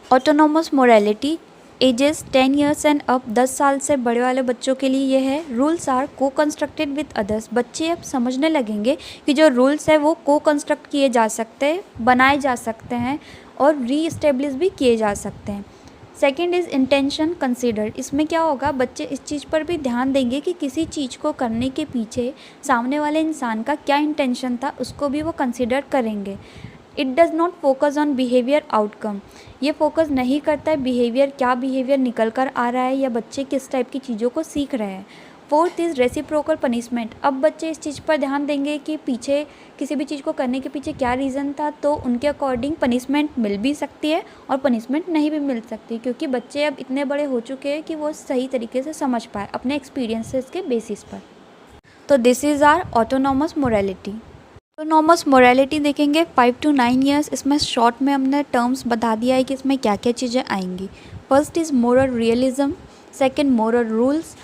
Autonomous morality, ages 10 years and up, 10 साल से बड़े वाले बच्चों के लिए ये है। रूल्स आर को कंस्ट्रक्टेड विद अदर्स, बच्चे अब समझने लगेंगे कि जो रूल्स है वो को कंस्ट्रक्ट किए जा सकते हैं, बनाए जा सकते हैं और री इस्टेब्लिश भी किए जा सकते हैं। सेकेंड इज़ इंटेंशन कंसिडर्ड, इसमें क्या होगा बच्चे इस चीज़ पर भी ध्यान देंगे कि किसी चीज़ को करने के पीछे सामने वाले इंसान का क्या इंटेंशन था उसको भी वो कंसिडर करेंगे। It does not focus on behaviour outcome, ये फोकस नहीं करता है बिहेवियर, क्या बिहेवियर निकल कर आ रहा है या बच्चे किस टाइप की चीज़ों को सीख रहे हैं। फोर्थ इज़ रेसिप्रोकल पनिशमेंट, अब बच्चे इस चीज़ पर ध्यान देंगे कि पीछे किसी भी चीज़ को करने के पीछे क्या रीज़न था, तो उनके अकॉर्डिंग पनिशमेंट मिल भी सकती है और पनिशमेंट नहीं भी मिल सकती, क्योंकि बच्चे अब इतने बड़े हो चुके हैं कि वो सही तरीके से समझ पाए अपने एक्सपीरियंसेस के बेसिस पर। तो this is are autonomous morality. Autonomous morality देखेंगे 5 to 9 ईयर्स, इसमें शॉर्ट में हमने टर्म्स बता दिया है कि इसमें क्या क्या चीज़ें आएंगी। First is moral realism, second moral rules,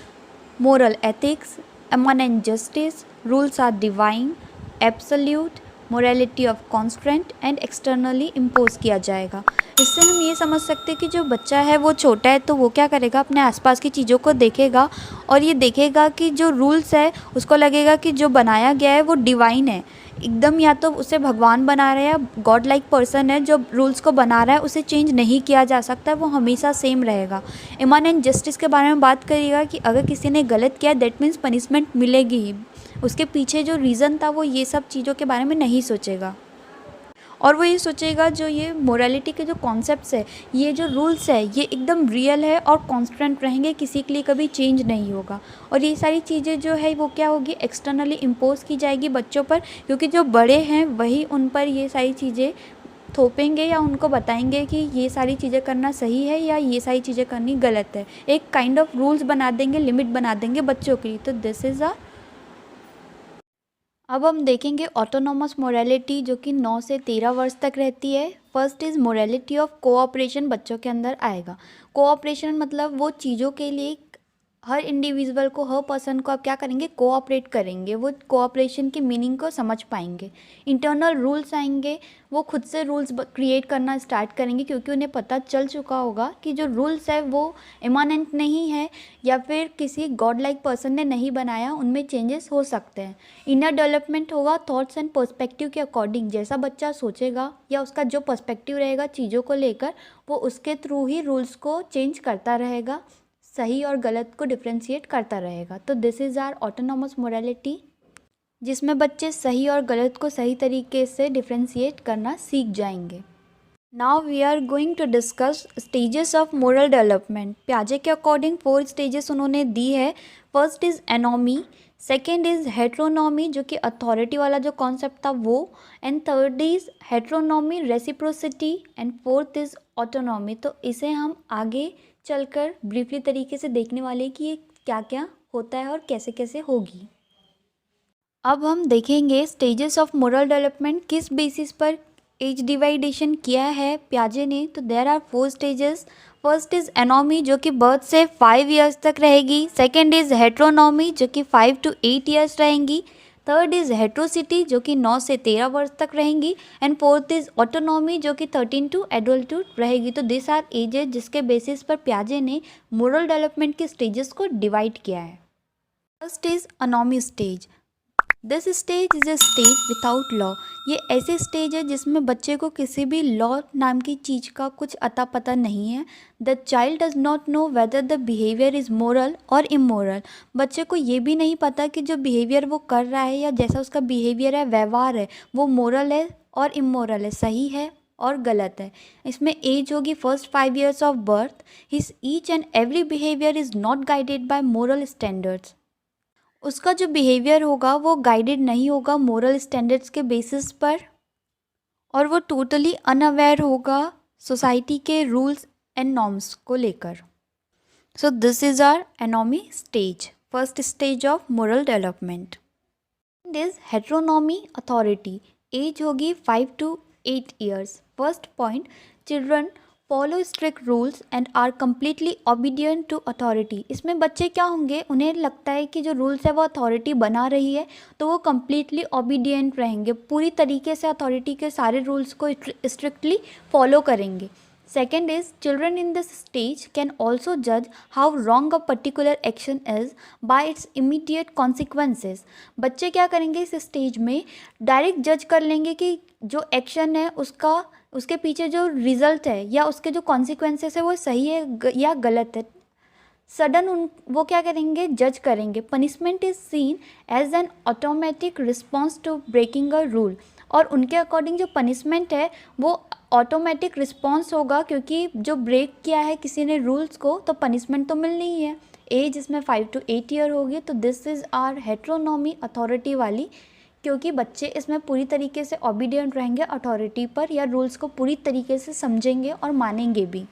moral ethics, immanent justice, rules are divine, absolute, morality of constant and externally impose किया जाएगा। इससे हम ये समझ सकते हैं कि जो बच्चा है वो छोटा है तो वो क्या करेगा, अपने आसपास की चीज़ों को देखेगा और ये देखेगा कि जो रूल्स है उसको लगेगा कि जो बनाया गया है वो डिवाइन है एकदम, या तो उसे भगवान बना रहे हैं या गॉड लाइक पर्सन है जो रूल्स को बना रहा है, उसे चेंज नहीं किया जा सकता, वो हमेशा सेम रहेगा। इमानेंट जस्टिस के बारे में बात करिएगा कि अगर किसी ने गलत किया दैट मीन्स पनिशमेंट मिलेगी ही, उसके पीछे जो रीज़न था वो ये सब चीज़ों के बारे में नहीं सोचेगा और वो ये सोचेगा जो ये मोरालिटी के जो कॉन्सेप्ट्स है, ये जो रूल्स है ये एकदम रियल है और कॉन्स्टेंट रहेंगे, किसी के लिए कभी चेंज नहीं होगा। और ये सारी चीज़ें जो है वो क्या होगी, एक्सटर्नली इम्पोज की जाएगी बच्चों पर, क्योंकि जो बड़े हैं वही उन पर ये सारी चीज़ें थोपेंगे या उनको बताएंगे कि ये सारी चीज़ें करना सही है या ये सारी चीज़ें करनी गलत है। एक काइंड ऑफ रूल्स बना देंगे, लिमिट बना देंगे बच्चों के लिए। तो दिस इज़ अ अब हम देखेंगे ऑटोनॉमस मोरालिटी जो कि 9 से 13 वर्ष तक रहती है। First is morality of cooperation, बच्चों के अंदर आएगा। कोऑपरेशन मतलब वो चीज़ों के लिए हर इंडिविजुअल को, हर पर्सन को आप क्या करेंगे, कोऑपरेट करेंगे, वो कोऑपरेशन की मीनिंग को समझ पाएंगे। इंटरनल रूल्स आएंगे, वो खुद से रूल्स क्रिएट करना स्टार्ट करेंगे क्योंकि उन्हें पता चल चुका होगा कि जो रूल्स है वो इमानेंट नहीं है या फिर किसी गॉड लाइक पर्सन ने नहीं बनाया, उनमें चेंजेस हो सकते हैं। इनर डेवलपमेंट होगा थॉट्स एंड पर्सपेक्टिव के अकॉर्डिंग, जैसा बच्चा सोचेगा या उसका जो पर्सपेक्टिव रहेगा चीज़ों को लेकर, वो उसके थ्रू ही रूल्स को चेंज करता रहेगा, सही और गलत को डिफ्रेंशिएट करता रहेगा। तो this is are autonomous morality, जिसमें बच्चे सही और गलत को सही तरीके से डिफ्रेंशिएट करना सीख जाएंगे। Now we are going to discuss stages of moral development. पियाजे के अकॉर्डिंग 4 स्टेजेस उन्होंने दी है। First is anomie, second is heteronomy जो कि अथॉरिटी वाला जो कॉन्सेप्ट था वो, and third is heteronomy reciprocity, and fourth is autonomy. तो इसे हम आगे चलकर ब्रीफली तरीके से देखने वाले कि ये क्या क्या होता है और कैसे कैसे होगी। अब हम देखेंगे स्टेजेस ऑफ मोरल डेवलपमेंट किस बेसिस पर एज डिवाइडेशन किया है पियाजे ने। तो there are 4 stages. First is anomie जो कि बर्थ से 5 ईयर्स तक रहेगी। सेकेंड इज़ हेट्रोनॉमी जो कि 5 to 8 ईयर्स रहेंगी। थर्ड इज़ हेट्रोसिटी जो कि 9 से 13 वर्ष तक रहेंगी। एंड फोर्थ इज़ ऑटोनॉमी जो कि 13 to एडल्टहुड रहेगी। तो दिस आर एजेस जिसके बेसिस पर पियाजे ने मोरल डेवलपमेंट के स्टेजेस को डिवाइड किया है। First is anomie stage. This stage is a stage without law. ये ऐसे स्टेज है जिसमें बच्चे को किसी भी लॉ नाम की चीज़ का कुछ अता पता नहीं है। The child does not know whether the behaviour is moral और इमोरल। बच्चे को ये भी नहीं पता कि जो बिहेवियर वो कर रहा है या जैसा उसका बिहेवियर है, व्यवहार है, वो मोरल है और इमोरल है, सही है और गलत है। इसमें एज होगी first 5 years of birth. His each and every behaviour is not guided by moral standards. उसका जो बिहेवियर होगा वो गाइडेड नहीं होगा मोरल स्टैंडर्ड्स के बेसिस पर, और वो टोटली अनअवेयर होगा सोसाइटी के रूल्स एंड नॉर्म्स को लेकर। So this is our anomie stage, first stage of moral development. Is heteronomy authority, age होगी 5 to 8 years। First point, children follow strict rules and are completely obedient to authority. इसमें बच्चे क्या होंगे, उन्हें लगता है कि जो रूल्स है वो अथॉरिटी बना रही है तो वो कम्प्लीटली ओबीडियंट रहेंगे, पूरी तरीके से अथॉरिटी के सारे रूल्स को स्ट्रिक्टली फॉलो करेंगे। Second is, children in this stage can also judge how wrong a particular action is by its immediate consequences। बच्चे क्या करेंगे इस स्टेज में, डायरेक्ट जज कर लेंगे कि जो एक्शन है उसके पीछे जो रिजल्ट है या उसके जो कॉन्सिक्वेंसेस है वो सही है या गलत है। सडन वो क्या करेंगे, जज करेंगे। Punishment is seen as an automatic response to breaking a rule, और उनके अकॉर्डिंग जो पनिशमेंट है वो ऑटोमेटिक रिस्पॉन्स होगा, क्योंकि जो ब्रेक किया है किसी ने रूल्स को तो पनिशमेंट तो मिलनी ही है। एज इसमें 5 to 8 year होगी। तो दिस इज़ आर हेट्रोनॉमी अथॉरिटी वाली, क्योंकि बच्चे इसमें पूरी तरीके से ओबीडियंट रहेंगे अथॉरिटी पर या रूल्स को पूरी तरीके से समझेंगे और मानेंगे भी।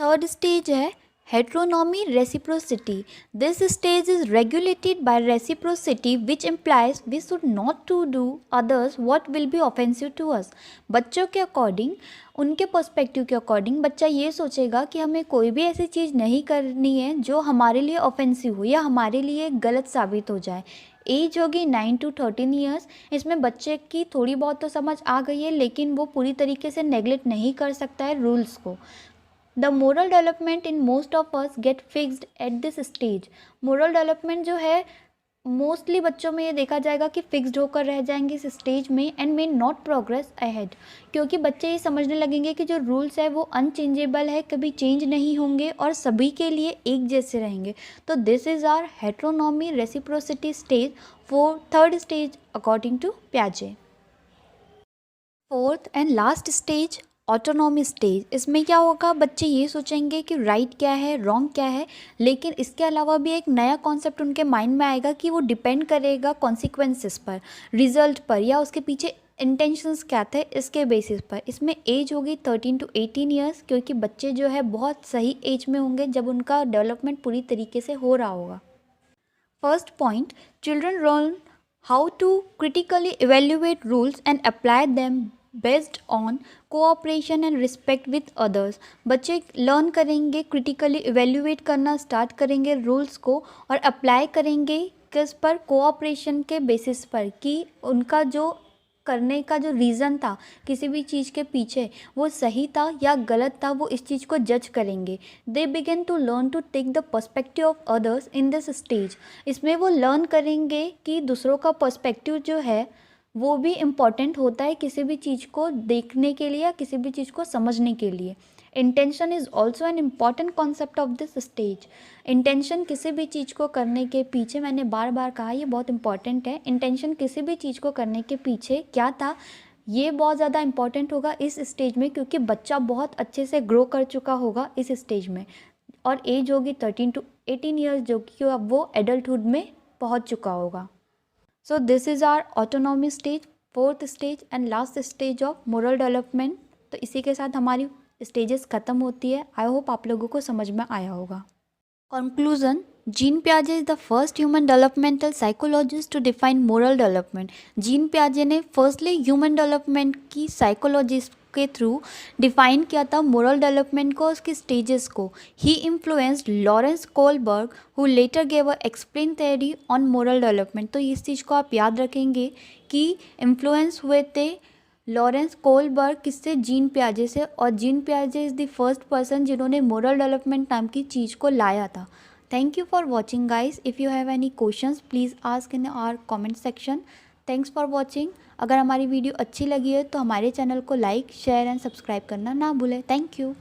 थर्ड स्टेज है heteronomy reciprocity। This stage is regulated by reciprocity, which implies we should not to do others what will be offensive to us। बच्चों के अकॉर्डिंग, उनके पर्सपेक्टिव के अकॉर्डिंग बच्चा ये सोचेगा कि हमें कोई भी ऐसी चीज़ नहीं करनी है जो हमारे लिए ऑफेंसिव हो या हमारे लिए गलत साबित हो जाए। एज होगी 9 to 13 years। इसमें बच्चे की थोड़ी बहुत तो समझ आ गई है, लेकिन वो पूरी तरीके से नेगलेक्ट नहीं कर सकता है रूल्स को। The moral development in most of us gate fixed at this stage. Moral development जो है मोस्टली बच्चों में ये देखा जाएगा कि फिक्स्ड होकर रह जाएंगे इस स्टेज में and may not progress ahead, क्योंकि बच्चे ये समझने लगेंगे कि जो रूल्स है वो अनचेंजेबल है, कभी चेंज नहीं होंगे और सभी के लिए एक जैसे रहेंगे। तो this is are heteronomy reciprocity stage for third stage according to पियाजे। Fourth and last stage autonomy stage. इसमें क्या होगा, बच्चे ये सोचेंगे कि राइट क्या है, रॉन्ग क्या है, लेकिन इसके अलावा भी एक नया कॉन्सेप्ट उनके माइंड में आएगा कि वो डिपेंड करेगा कॉन्सिक्वेंसेस पर, रिजल्ट पर, या उसके पीछे इंटेंशंस क्या थे इसके बेसिस पर। इसमें एज होगी 13 to 18 years, क्योंकि बच्चे जो है बहुत सही एज में होंगे जब उनका डेवलपमेंट पूरी तरीके से हो रहा होगा। First point, children learn how to critically evaluate rules and apply them based on cooperation and respect with others. बच्चे लर्न करेंगे, क्रिटिकली इवेल्युएट करना स्टार्ट करेंगे रूल्स को और अप्लाई करेंगे किस पर, कोऑपरेशन के बेसिस पर, कि उनका जो करने का जो रीज़न था किसी भी चीज़ के पीछे वो सही था या गलत था, वो इस चीज़ को जज करेंगे। They begin to learn to take the perspective of others in this stage. इसमें वो लर्न करेंगे कि दूसरों का पर्सपेक्टिव जो है वो भी इम्पॉर्टेंट होता है किसी भी चीज़ को देखने के लिए या किसी भी चीज़ को समझने के लिए। Intention is also an important concept of this stage. Intention किसी भी चीज़ को करने के पीछे, मैंने बार बार कहा ये बहुत इंपॉर्टेंट है, इंटेंशन किसी भी चीज़ को करने के पीछे क्या था ये बहुत ज़्यादा इंपॉर्टेंट होगा इस स्टेज में, क्योंकि बच्चा बहुत अच्छे से ग्रो कर चुका होगा इस स्टेज में और एज होगी 13 to 18 years, जो कि अब वो एडल्टहुड में पहुँच चुका होगा। So this is our autonomy stage, fourth stage and last stage of moral development। तो इसी के साथ हमारी स्टेजेस ख़त्म होती है। आई होप आप लोगों को समझ में आया होगा। Conclusion, जीन पियाजे is the first human developmental psychologist to define moral development. Jean पियाजे ने फर्स्टली ह्यूमन डेवलपमेंट की साइकोलॉजिस्ट के थ्रू डिफाइन किया था मोरल डेवलपमेंट को, उसकी स्टेजेस को। He influenced Lawrence Kohlberg who later gave a explain theory on moral development. तो इस चीज़ को आप याद रखेंगे कि इन्फ्लुएंस हुए थे लॉरेंस कोलबर्ग किससे, जीन पियाजे से, और जीन पियाजे इज़ द फर्स्ट पर्सन जिन्होंने मोरल डेवलपमेंट नाम की चीज़ को लाया था। Thank you for watching guys. If you have any questions please ask in our comment section. Thanks for watching. अगर हमारी वीडियो अच्छी लगी है तो हमारे चैनल को लाइक, शेयर एंड सब्सक्राइब करना ना भूलें। Thank you.